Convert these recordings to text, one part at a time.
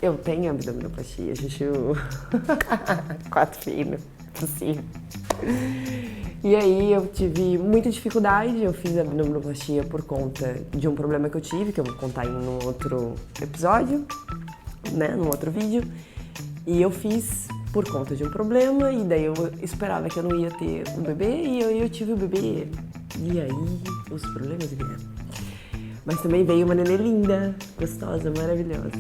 Eu tenho abdominoplastia, Chuchu. 4 filhos, possível. E aí eu tive muita dificuldade, eu fiz a abdominoplastia por conta de um problema que eu tive, que eu vou contar em um outro episódio, né, num outro vídeo. E eu fiz por conta de um problema, e daí eu esperava que eu não ia ter um bebê, e aí eu tive o bebê. E aí os problemas vieram. Mas também veio uma nenê linda, gostosa, maravilhosa.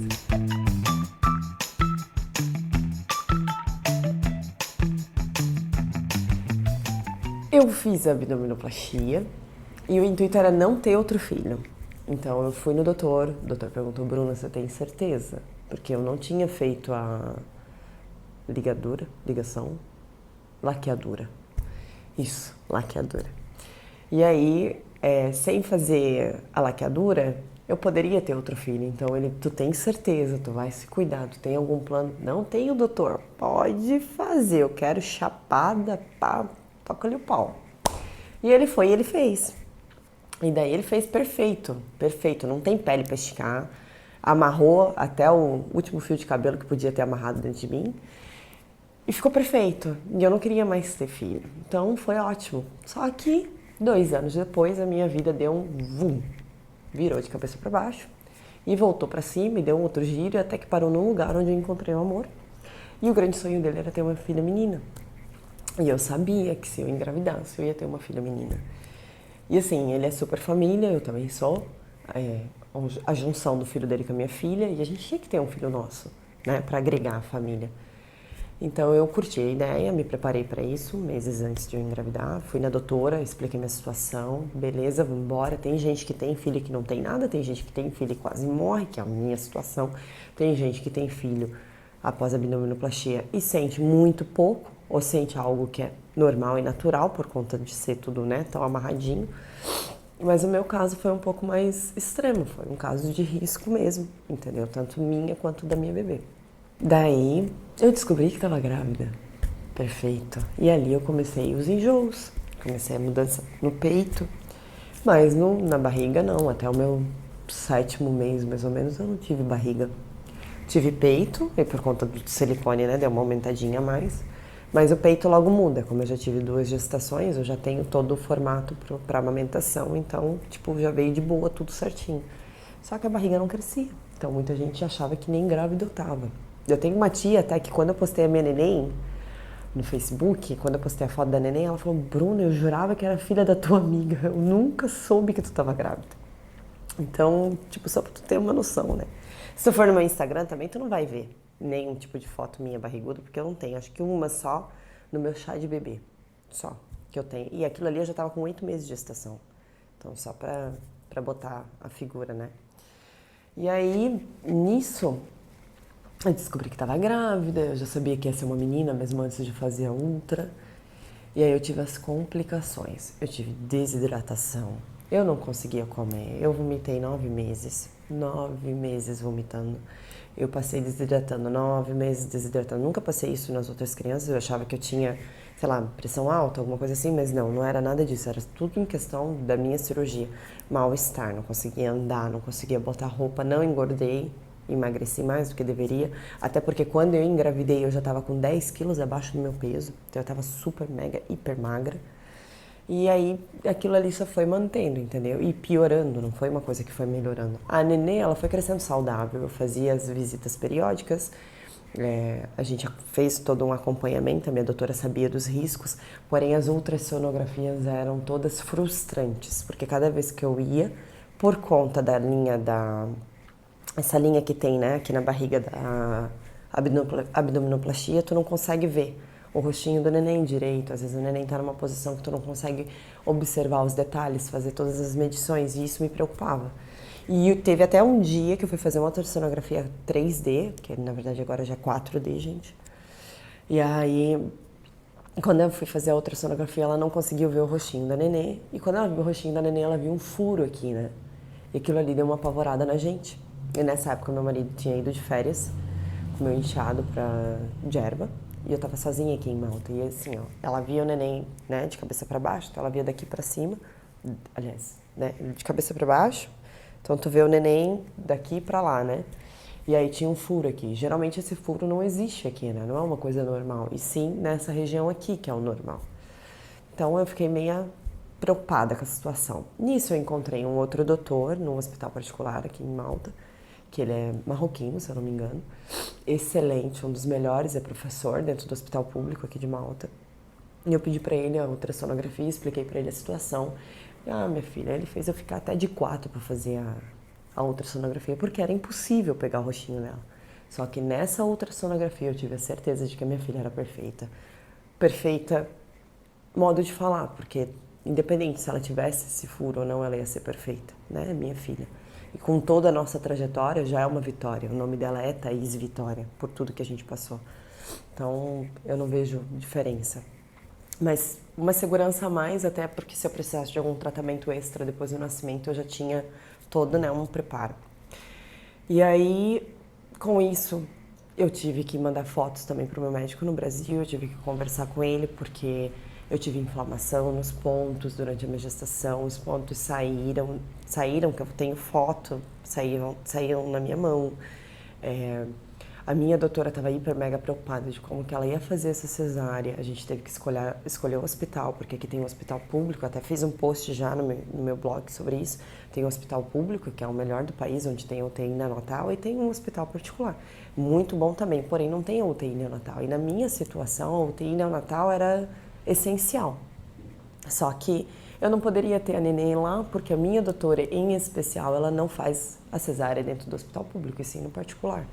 Eu fiz a abdominoplastia e o intuito era não ter outro filho. Então eu fui no doutor, o doutor perguntou: Bruna, você tem certeza? Porque eu não tinha feito a laqueadura. Isso, laqueadura. E aí, sem fazer a laqueadura, eu poderia ter outro filho. Então tu tem certeza, tu vai se cuidar, tu tem algum plano? Não tenho, doutor, pode fazer, eu quero chapada, pá, toca-lhe o pau. E ele foi e ele fez. E daí ele fez perfeito, perfeito, não tem pele pra esticar. Amarrou até o último fio de cabelo que podia ter amarrado dentro de mim. E ficou perfeito. E eu não queria mais ter filho. Então foi ótimo. Só que 2 anos depois a minha vida deu um vum. Virou de cabeça para baixo. E voltou para cima e deu um outro giro. Até que parou num lugar onde eu encontrei o amor. E o grande sonho dele era ter uma filha menina. E eu sabia que se eu engravidasse eu ia ter uma filha menina. E assim, ele é super família, eu também sou. A junção do filho dele com a minha filha. E a gente tinha que ter um filho nosso, né? Para agregar a família. Então eu curti a ideia, me preparei para isso meses antes de eu engravidar. Fui na doutora, expliquei minha situação, beleza, vamos embora. Tem gente que tem filho que não tem nada, tem gente que tem filho e quase morre, que é a minha situação. Tem gente que tem filho após a abdominoplastia e sente muito pouco, ou sente algo que é normal e natural por conta de ser tudo, né, tão amarradinho. Mas o meu caso foi um pouco mais extremo, foi um caso de risco mesmo, entendeu? Tanto minha quanto da minha bebê. Daí eu descobri que estava grávida. Perfeito. E ali eu comecei os enjoos, comecei a mudança no peito, mas na barriga não. Até o meu 7º mês, mais ou menos, eu não tive barriga. Tive peito, e por conta do silicone, né, deu uma aumentadinha a mais. Mas o peito logo muda, como eu já tive 2 gestações, eu já tenho todo o formato para amamentação, então, tipo, já veio de boa, tudo certinho. Só que a barriga não crescia, então muita gente achava que nem grávida eu tava. Eu tenho uma tia até que quando eu postei a minha neném no Facebook, quando eu postei a foto da neném, ela falou: Bruna, eu jurava que era filha da tua amiga, eu nunca soube que tu tava grávida. Então, tipo, só pra tu ter uma noção, né? Se tu for no meu Instagram também, tu não vai ver nenhum tipo de foto minha barriguda, porque eu não tenho. Acho que uma só no meu chá de bebê, só, que eu tenho. E aquilo ali eu já tava com 8 meses de gestação. Então, só pra botar a figura, né? E aí, nisso, eu descobri que estava grávida, eu já sabia que ia ser uma menina, mesmo antes de fazer a ultra. E aí eu tive as complicações. Eu tive desidratação, eu não conseguia comer, eu vomitei 9 meses. 9 meses vomitando. Eu passei desidratando, 9 meses desidratando. Nunca passei isso nas outras crianças, eu achava que eu tinha, sei lá, pressão alta, alguma coisa assim, mas não era nada disso. Era tudo em questão da minha cirurgia. Mal-estar, não conseguia andar, não conseguia botar roupa, não engordei. Emagreci mais do que deveria, até porque quando eu engravidei eu já estava com 10 quilos abaixo do meu peso, então eu estava super, mega, hiper magra. E aí aquilo ali só foi mantendo, entendeu? E piorando, não foi uma coisa que foi melhorando. A nenê, ela foi crescendo saudável, eu fazia as visitas periódicas, a gente fez todo um acompanhamento, a minha doutora sabia dos riscos, porém as ultrassonografias eram todas frustrantes, porque cada vez que eu ia, por conta da linha essa linha que tem, né, aqui na barriga da abdominoplastia, tu não consegue ver o rostinho do neném direito. Às vezes o neném tá numa posição que tu não consegue observar os detalhes, fazer todas as medições, e isso me preocupava. E teve até um dia que eu fui fazer uma ultrassonografia 3D, que na verdade agora já é 4D, gente. E aí, quando eu fui fazer a ultrassonografia, ela não conseguiu ver o rostinho da nenê. E quando ela viu o rostinho da nenê, ela viu um furo aqui, né? E aquilo ali deu uma apavorada na gente. E nessa época meu marido tinha ido de férias com o meu enteado pra Gerba. E eu tava sozinha aqui em Malta. E assim, ó, ela via o neném, né, de cabeça pra baixo, então ela via daqui pra cima. Aliás, né, de cabeça pra baixo. Então tu vê o neném daqui pra lá, né? E aí tinha um furo aqui. Geralmente esse furo não existe aqui, né? Não é uma coisa normal. E sim nessa região aqui que é o normal. Então eu fiquei meio preocupada com a situação. Nisso eu encontrei um outro doutor num hospital particular aqui em Malta, que ele é marroquino, se eu não me engano. Excelente, um dos melhores, é professor dentro do hospital público aqui de Malta. E eu pedi pra ele a ultrassonografia, expliquei pra ele a situação. Ah, minha filha, ele fez eu ficar até de 4 pra fazer a ultrassonografia, porque era impossível pegar o rostinho dela. Só que nessa ultrassonografia eu tive a certeza de que a minha filha era perfeita. Perfeita, modo de falar, porque independente se ela tivesse esse furo ou não, ela ia ser perfeita, né? Minha filha. E com toda a nossa trajetória já é uma vitória. O nome dela é Thaís Vitória, por tudo que a gente passou. Então eu não vejo diferença. Mas uma segurança a mais, até porque se eu precisasse de algum tratamento extra depois do nascimento, eu já tinha todo, né, um preparo. E aí, com isso, eu tive que mandar fotos também para o meu médico no Brasil, eu tive que conversar com ele, porque eu tive inflamação nos pontos durante a minha gestação, os pontos saíram, que eu tenho foto, saíram na minha mão. A minha doutora estava hiper mega preocupada de como que ela ia fazer essa cesárea. A gente teve que escolher o hospital, porque aqui tem um hospital público, até fiz um post já no meu blog sobre isso. Tem um hospital público, que é o melhor do país, onde tem UTI neonatal, e tem um hospital particular. Muito bom também, porém não tem a UTI neonatal. E na minha situação, a UTI neonatal era essencial. Só que eu não poderia ter a neném lá, porque a minha doutora, em especial, ela não faz a cesárea dentro do hospital público, e sim no particular.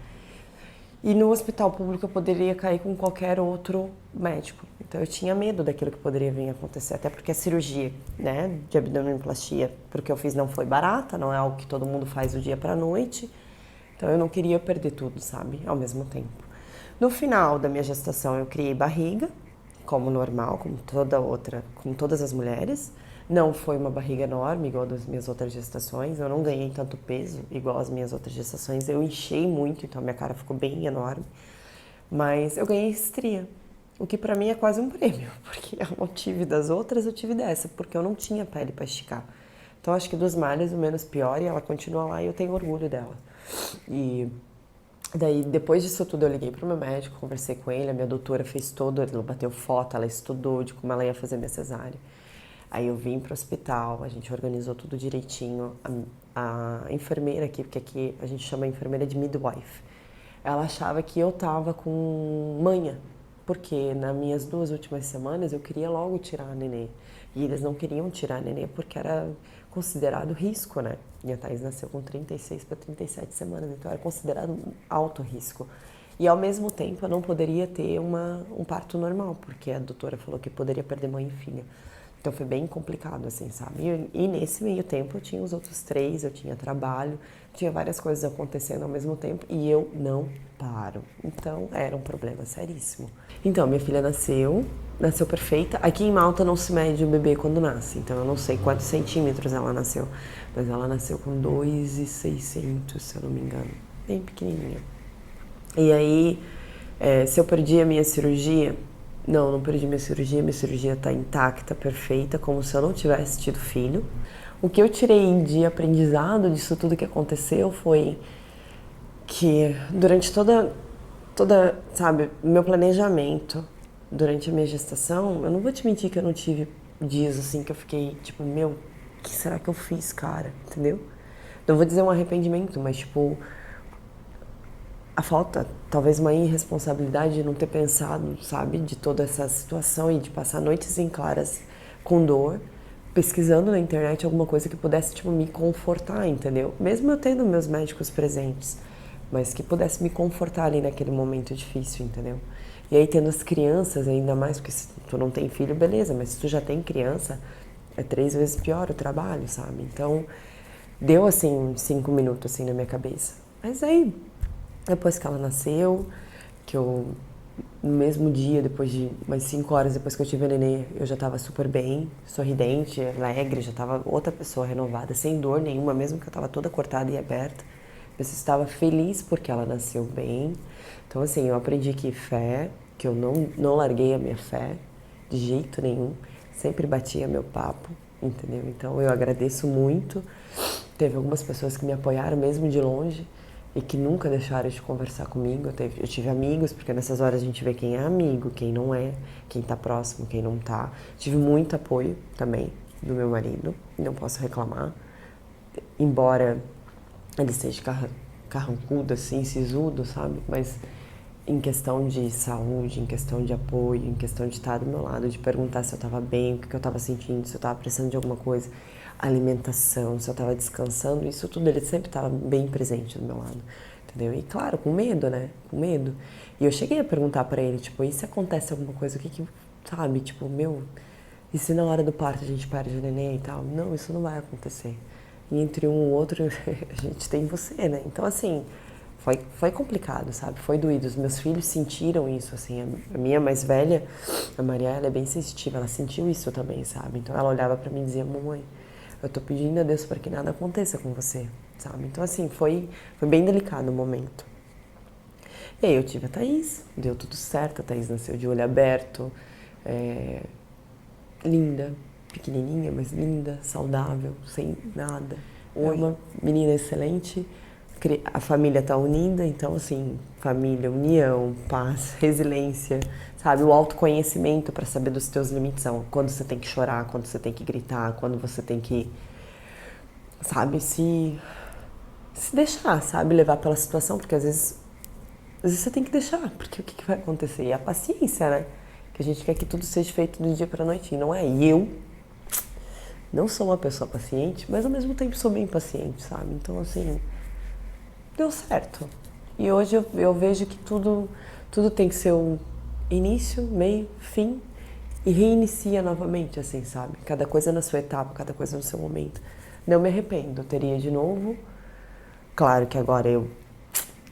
E no hospital público eu poderia cair com qualquer outro médico. Então eu tinha medo daquilo que poderia vir a acontecer, até porque a cirurgia, né, de abdominoplastia, porque eu fiz não foi barata, não é algo que todo mundo faz do dia pra noite. Então eu não queria perder tudo, sabe, ao mesmo tempo. No final da minha gestação eu criei barriga, como normal, como todas as mulheres. Não foi uma barriga enorme igual das minhas outras gestações, eu não ganhei tanto peso igual as minhas outras gestações, eu enchei muito, então a minha cara ficou bem enorme, mas eu ganhei estria, o que pra mim é quase um prêmio, porque eu não tive das outras, eu tive dessa, porque eu não tinha pele pra esticar. Então acho que dos males o menos pior e ela continua lá e eu tenho orgulho dela. E daí, depois disso tudo, eu liguei pro meu médico, conversei com ele, a minha doutora fez todo, ela bateu foto, ela estudou de como ela ia fazer minha cesárea. Aí eu vim pro hospital, a gente organizou tudo direitinho. A enfermeira aqui, porque aqui a gente chama a enfermeira de midwife, ela achava que eu tava com manha, porque nas minhas 2 últimas semanas eu queria logo tirar a nenê. E eles não queriam tirar a nenê porque era considerado risco, né? Minha Thaís nasceu com 36 para 37 semanas, então era considerado alto risco. E ao mesmo tempo eu não poderia ter um parto normal, porque a doutora falou que poderia perder mãe e filha. Então foi bem complicado, assim, sabe? E nesse meio tempo eu tinha os outros 3, eu tinha trabalho, tinha várias coisas acontecendo ao mesmo tempo e eu não paro. Então era um problema seríssimo. Então, minha filha nasceu perfeita. Aqui em Malta não se mede o bebê quando nasce, então eu não sei quantos centímetros ela nasceu, mas ela nasceu com 2,600, se eu não me engano, bem pequenininha. E aí, se eu perdi a minha cirurgia, não perdi minha cirurgia tá intacta, perfeita, como se eu não tivesse tido filho. O que eu tirei de aprendizado disso tudo que aconteceu foi que durante sabe, meu planejamento, durante a minha gestação, eu não vou te mentir que eu não tive dias assim que eu fiquei tipo, meu, o que será que eu fiz, cara? Entendeu? Não vou dizer um arrependimento, mas tipo, a falta, talvez uma irresponsabilidade de não ter pensado, sabe, de toda essa situação e de passar noites em claras com dor, pesquisando na internet alguma coisa que pudesse, tipo, me confortar, entendeu? Mesmo eu tendo meus médicos presentes, mas que pudesse me confortar ali naquele momento difícil, entendeu? E aí tendo as crianças, ainda mais, porque se tu não tem filho, beleza, mas se tu já tem criança, é 3 vezes pior o trabalho, sabe? Então, deu, assim, 5 minutos, assim, na minha cabeça. Mas aí, depois que ela nasceu, que eu, no mesmo dia, depois de umas 5 horas depois que eu tive a nenê, eu já tava super bem, sorridente, alegre, já tava outra pessoa renovada, sem dor nenhuma, mesmo que eu tava toda cortada e aberta. Eu estava feliz porque ela nasceu bem. Então, assim, eu aprendi que fé, que eu não larguei a minha fé de jeito nenhum, sempre batia meu papo, entendeu? Então, eu agradeço muito. Teve algumas pessoas que me apoiaram mesmo de longe, e que nunca deixaram de conversar comigo. Eu tive amigos, porque nessas horas a gente vê quem é amigo, quem não é, quem tá próximo, quem não tá. Tive muito apoio também do meu marido, não posso reclamar. Embora ele seja carrancudo, assim, sisudo, sabe? Mas em questão de saúde, em questão de apoio, em questão de estar do meu lado, de perguntar se eu tava bem, o que eu tava sentindo, se eu tava precisando de alguma coisa, alimentação, se eu tava descansando, isso tudo ele sempre tava bem presente do meu lado, entendeu? E claro, com medo, né? Com medo. E eu cheguei a perguntar pra ele, tipo, e se acontece alguma coisa, o que que, sabe? Tipo, meu, e se na hora do parto a gente perde o neném e tal? Não, isso não vai acontecer. E entre um e outro, a gente tem você, né? Então, assim, foi complicado, sabe? Foi doído. Os meus filhos sentiram isso, assim. A minha mais velha, a Maria, ela é bem sensitiva, ela sentiu isso também, sabe? Então, ela olhava pra mim e dizia, mamãe, eu tô pedindo a Deus para que nada aconteça com você, sabe? Então, assim, foi bem delicado o momento. E aí eu tive a Thaís, deu tudo certo, a Thaís nasceu de olho aberto, linda, pequenininha, mas linda, saudável, sem nada. É uma menina excelente, a família tá unida, então assim, família, união, paz, resiliência, sabe? O autoconhecimento para saber dos teus limites, quando você tem que chorar, quando você tem que gritar, quando você tem que, sabe, se deixar, sabe, levar pela situação, porque às vezes você tem que deixar, porque o que vai acontecer? E a paciência, né? Que a gente quer que tudo seja feito do dia pra noite, e não é. E eu não sou uma pessoa paciente, mas ao mesmo tempo sou bem paciente, sabe? Então, assim, deu certo. E hoje eu vejo que tudo tem que ser um início, meio, fim e reinicia novamente, assim, sabe? Cada coisa na sua etapa, cada coisa no seu momento. Não me arrependo, eu teria de novo. Claro que agora eu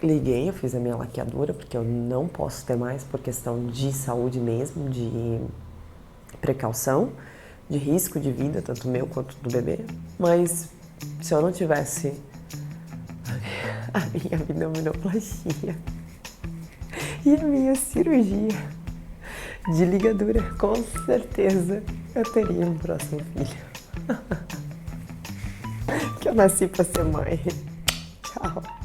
liguei, eu fiz a minha laqueadura, porque eu não posso ter mais por questão de saúde mesmo, de precaução, de risco de vida, tanto meu quanto do bebê. Mas se eu não tivesse a minha abdominoplastia e a minha cirurgia de ligadura, com certeza eu teria um próximo filho. Que eu nasci pra ser mãe. Tchau.